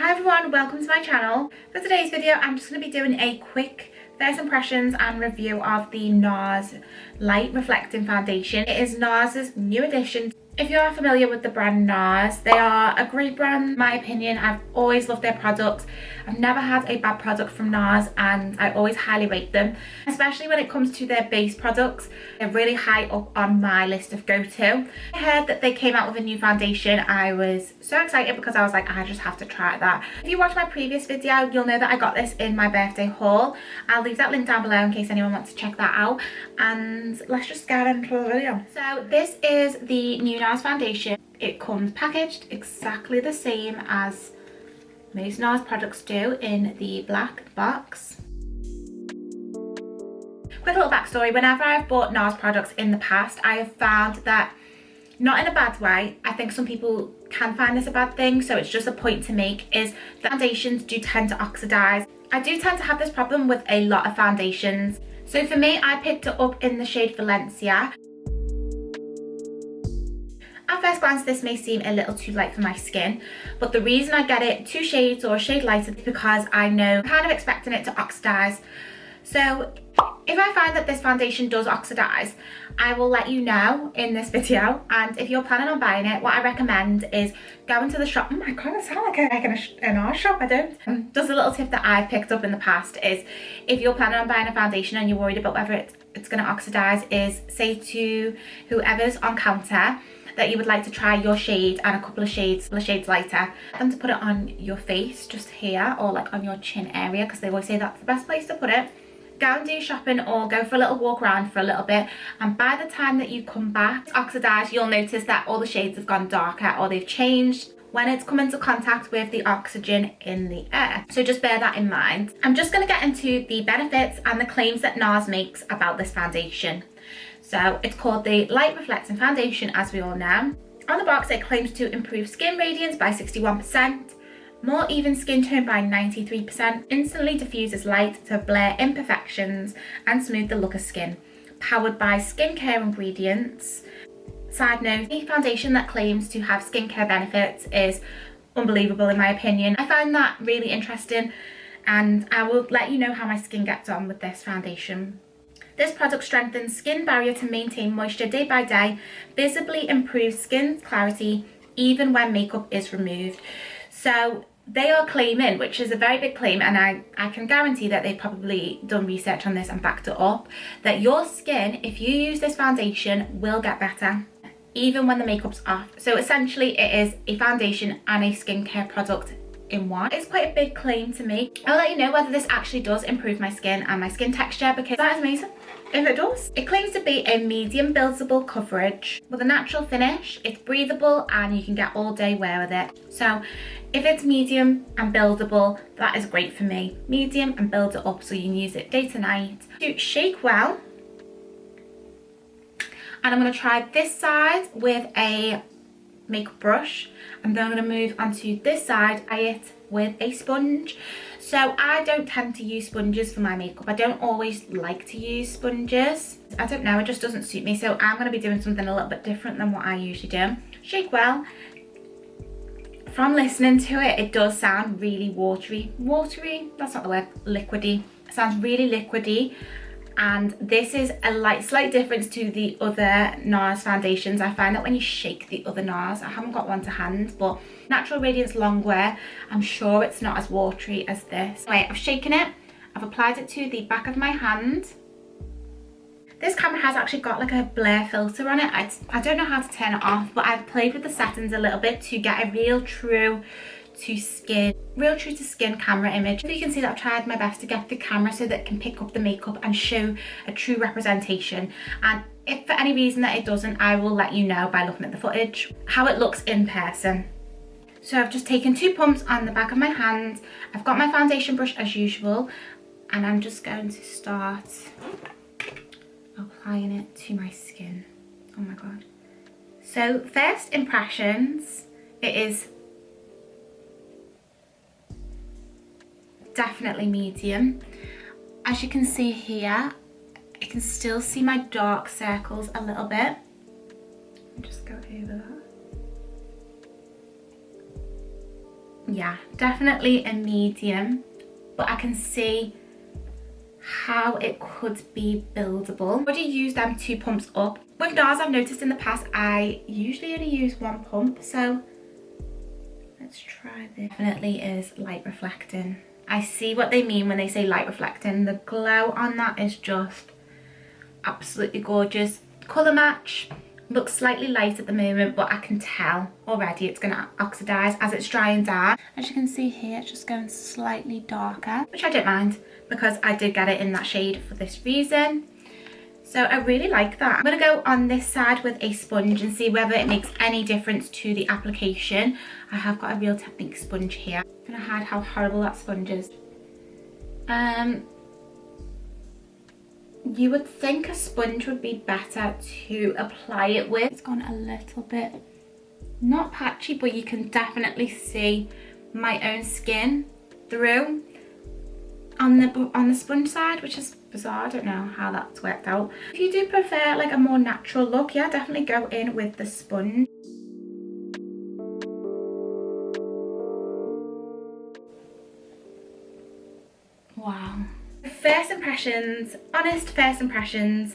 Hi everyone, welcome to my channel. For today's video, I'm just going to be doing a quick first impressions and review of the NARS Light Reflecting Foundation. It is NARS's new addition. If you are familiar with the brand NARS, they are a great brand in my opinion. I've always loved their products. I've never had a bad product from NARS and I always highly rate them, especially when it comes to their base products. They're really high up on my list of go-to. I heard that they came out with a new foundation. I was so excited because I was like, I just have to try that. If you watched my previous video, you'll know that I got this in my birthday haul. I'll leave that link down below in case anyone wants to check that out. And let's just get into the video. So this is the new NARS foundation. It comes packaged exactly the same as most NARS products do, in the black box. Quick little backstory: whenever I've bought NARS products in the past, I have found that, not in a bad way, I think some people can find this a bad thing, so it's just a point to make, is the foundations do tend to oxidize. I do tend to have this problem with a lot of foundations. So for me, I picked it up in the shade Valencia. At first glance, this may seem a little too light for my skin, but the reason I get it 2 shades or a shade lighter is because I know I'm kind of expecting it to oxidize. So if I find that this foundation does oxidize, I will let you know in this video. And if you're planning on buying it, what I recommend is go into the shop. Oh my god, I sound like an art shop. I don't. Just a little tip that I picked up in the past is, if you're planning on buying a foundation and you're worried about whether it's going to oxidize, is say to whoever's on counter that you would like to try your shade and a couple of shades lighter, and to put it on your face, just here, or like on your chin area, because they always say that's the best place to put it. Go and do shopping or go for a little walk around for a little bit, and by the time that you come back oxidized, you'll notice that all the shades have gone darker or they've changed when it's come into contact with the oxygen in the air. So just bear that in mind. I'm just going to get into the benefits and the claims that NARS makes about this foundation. So it's called the Light Reflecting Foundation, as we all know. On the box, it claims to improve skin radiance by 61%, more even skin tone by 93%, instantly diffuses light to blur imperfections and smooth the look of skin, powered by skincare ingredients. Side note, a foundation that claims to have skincare benefits is unbelievable in my opinion. I find that really interesting, and I will let you know how my skin gets on with this foundation. This product strengthens skin barrier to maintain moisture day by day, visibly improves skin clarity even when makeup is removed. So they are claiming, which is a very big claim, and I can guarantee that they've probably done research on this and backed it up, that your skin, if you use this foundation, will get better even when the makeup's off. So essentially it is a foundation and a skincare product in one. It's quite a big claim to make. I'll let you know whether this actually does improve my skin and my skin texture, because that is amazing if it does. It claims to be a medium buildable coverage with a natural finish. It's breathable and you can get all day wear with it. So if it's medium and buildable, that is great for me. Medium and build it up so you can use it day to night. To shake well. And I'm going to try this side with a makeup brush, and then I'm going to move onto this side, try it with a sponge. So I don't tend to use sponges for my makeup. I don't always like to use sponges. I don't know, it just doesn't suit me. So I'm going to be doing something a little bit different than what I usually do. Shake well. From listening to it, it does sound really watery. Watery? That's not the word. Liquidy. It sounds really liquidy. And this is a slight difference to the other NARS foundations. I find that when you shake the other NARS, I haven't got one to hand, but Natural Radiance Longwear, I'm sure it's not as watery as this. Anyway, I've shaken it, I've applied it to the back of my hand. This camera has actually got like a blur filter on it. I don't know how to turn it off, but I've played with the settings a little bit to get a real true to skin camera image. You can see that I've tried my best to get the camera so that it can pick up the makeup and show a true representation. And if for any reason that it doesn't, I will let you know by looking at the footage how it looks in person. So I've just taken 2 pumps on the back of my hand. I've got my foundation brush as usual, and I'm just going to start applying it to my skin. Oh my god. So first impressions, it is definitely medium. As you can see here, I can still see my dark circles a little bit. Just go over that. Yeah, definitely a medium, but I can see how it could be buildable. I already used them 2 pumps up. With NARS, I've noticed in the past I usually only use 1 pump, so let's try this. Definitely is light reflecting. I see what they mean when they say light reflecting. The glow on that is just absolutely gorgeous. Colour match looks slightly light at the moment, but I can tell already it's going to oxidize as it's drying down. As you can see here, it's just going slightly darker, which I don't mind because I did get it in that shade for this reason. So I really like that. I'm going to go on this side with a sponge and see whether it makes any difference to the application. I have got a Real Technique sponge here. I'm going to hide how horrible that sponge is. You would think a sponge would be better to apply it with. It's gone a little bit, not patchy, but you can definitely see my own skin through on the sponge side, which is bizarre. I don't know how that's worked out. If you do prefer like a more natural look, yeah, definitely go in with the sponge. Wow. First impressions, honest first impressions,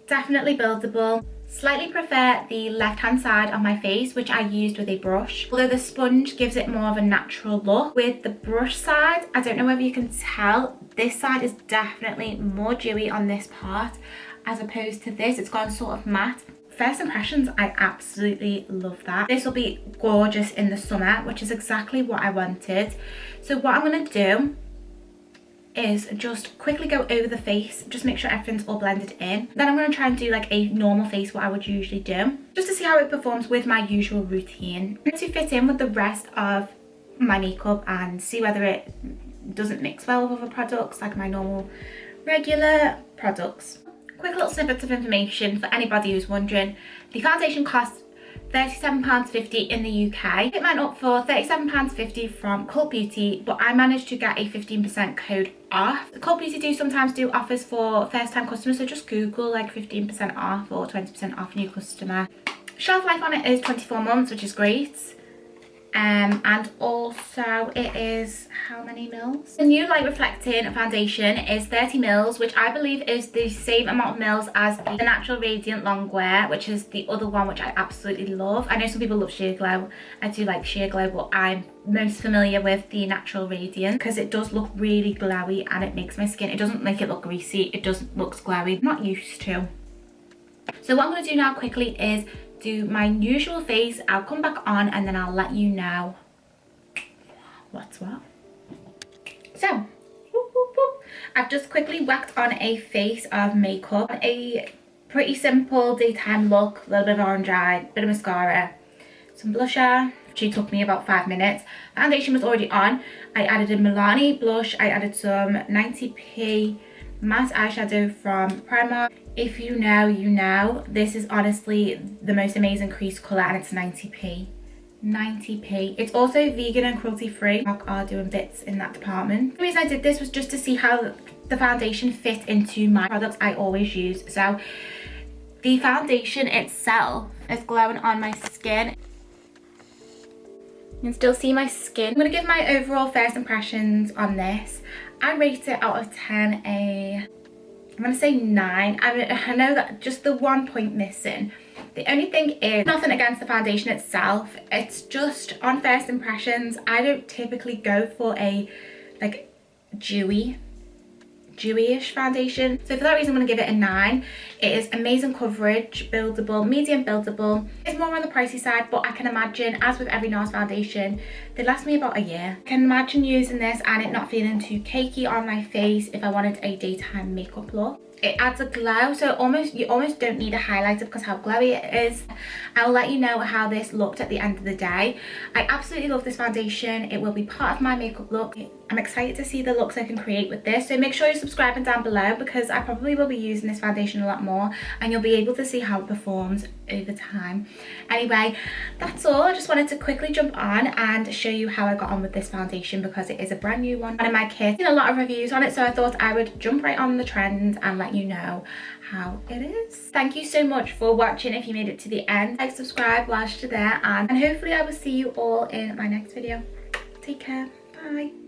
definitely buildable. Slightly prefer the left hand side of my face, which I used with a brush, although the sponge gives it more of a natural look. With the brush side, I don't know whether you can tell, this side is definitely more dewy on this part as opposed to this. It's gone sort of matte. First impressions, I absolutely love that. This will be gorgeous in the summer, which is exactly what I wanted. So what I'm going to do is just quickly go over the face, just make sure everything's all blended in. Then I'm going to try and do like a normal face, what I would usually do, just to see how it performs with my usual routine, to fit in with the rest of my makeup and see whether it doesn't mix well with other products, like my normal regular products. Quick little snippets of information for anybody who's wondering. The foundation costs £37.50 in the UK. It went up for £37.50 from Cult Beauty, but I managed to get a 15% code off. Cult Beauty do sometimes do offers for first time customers, so just Google like 15% off or 20% off new customer. Shelf life on it is 24 months, which is great. And also it is how many mils? The new light reflecting foundation is 30 mils, which I believe is the same amount of mils as the Natural Radiant Longwear, which is the other one which I absolutely love. I know some people love Sheer Glow. I do like Sheer Glow, but I'm most familiar with the Natural Radiant because it does look really glowy and it makes my skin, it doesn't make it look greasy, it just looks glowy. I'm not used to. So what I'm going to do now quickly is do my usual face. I'll come back on and then I'll let you know what's what. So whoop, whoop, whoop. I've just quickly whacked on a face of makeup, a pretty simple daytime look, a little bit of orange eye, bit of mascara, some blusher, which took me about 5 minutes. Foundation was already on. I added a Milani blush, I added some 90p matte eyeshadow from Primark. If you know, you know. This is honestly the most amazing crease colour and it's 90p. 90p. It's also vegan and cruelty free. Primark are doing bits in that department. The reason I did this was just to see how the foundation fit into my products I always use. So the foundation itself is glowing on my skin. You can still see my skin. I'm going to give my overall first impressions on this. I rate it out of 10 I'm going to say 9. I know that just the 1 point missing. The only thing is, nothing against the foundation itself, it's just on first impressions, I don't typically go for a like dewy-ish foundation. So for that reason I'm going to give it a 9. It is amazing coverage, buildable, medium buildable. It's more on the pricey side, but I can imagine, as with every NARS foundation, they last me about a year. I can imagine using this and it not feeling too cakey on my face if I wanted a daytime makeup look. It adds a glow, so you almost don't need a highlighter because how glowy it is. I'll let you know how this looked at the end of the day. I absolutely love this foundation. It will be part of my makeup look. I'm excited to see the looks I can create with this, so make sure you're subscribing down below because I probably will be using this foundation a lot more and you'll be able to see how it performs over time. Anyway, that's all. I just wanted to quickly jump on and show you how I got on with this foundation because it is a brand new one in my kit. I've seen a lot of reviews on it, so I thought I would jump right on the trend and let you know how it is. Thank you so much for watching. If you made it to the end, like, subscribe whilst you're there, and hopefully I will see you all in my next video. Take care. Bye.